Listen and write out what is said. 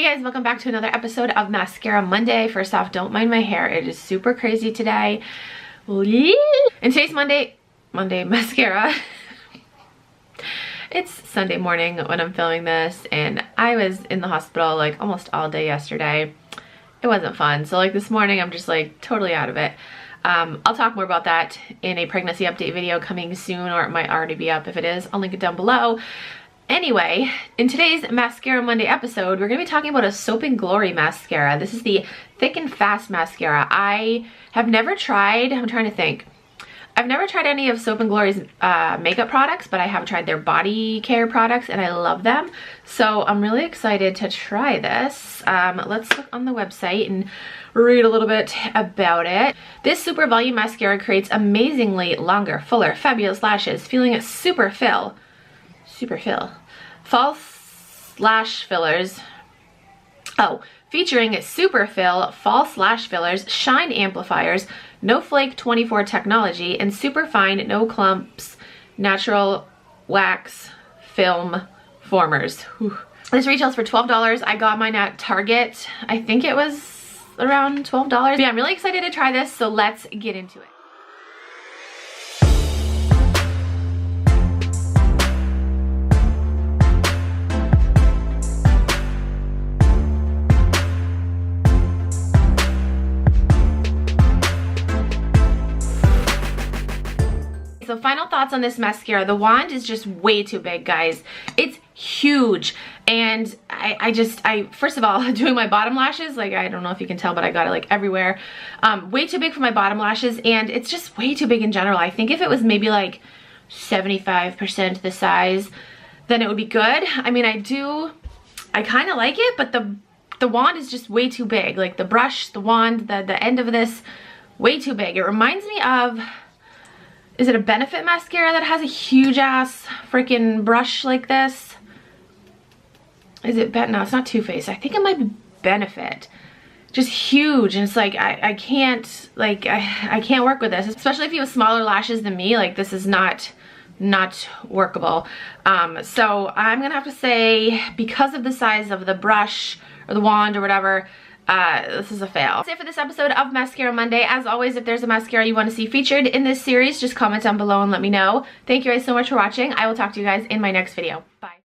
Hey guys, welcome back to another episode of Mascara Monday. First off, don't mind my hair. It is super crazy today. And today's Monday mascara. It's Sunday morning when I'm filming this, and I was in the hospital like almost all day yesterday. It wasn't fun. So like this morning, I'm just like totally out of it. I'll talk more about that in a pregnancy update video coming soon, or it might already be up. If it is, I'll link it down below. Anyway, in today's Mascara Monday episode, we're going to be talking about a Soap & Glory mascara. This is the Thick and Fast mascara. I have never tried, I'm trying to think. I've never tried any of Soap & Glory's makeup products, but I have tried their body care products and I love them. So I'm really excited to try this. Let's look on the website and read a little bit about it. This super volume mascara creates amazingly longer, fuller, fabulous lashes, feeling it super fill. False lash fillers. Featuring super fill, false lash fillers, shine amplifiers, no flake 24 technology, and super fine, no clumps, natural wax film formers. Whew. This retails for $12. I got mine at Target. I think it was around $12. But yeah, I'm really excited to try this, so let's get into it. So final thoughts on this mascara. The wand is just way too big, guys. It's huge. And I first of all, doing my bottom lashes, like I don't know if you can tell, but I got it like everywhere. Way too big for my bottom lashes, and it's just way too big in general. I think if it was maybe like 75% the size, then it would be good. I mean, I kind of like it, but the wand is just way too big. Like the brush, the wand, the end of this, way too big. It reminds me of, is it a Benefit mascara that has a huge ass freaking brush like this? Is it no, it's not Too Faced. I think it might be Benefit. Just huge, and it's like I can't work with this, especially if you have smaller lashes than me. Like this is not workable. So I'm gonna have to say, because of the size of the brush or the wand or whatever, this is a fail. That's it for this episode of Mascara Monday. As always, if there's a mascara you want to see featured in this series, just comment down below and let me know. Thank you guys so much for watching. I will talk to you guys in my next video. Bye.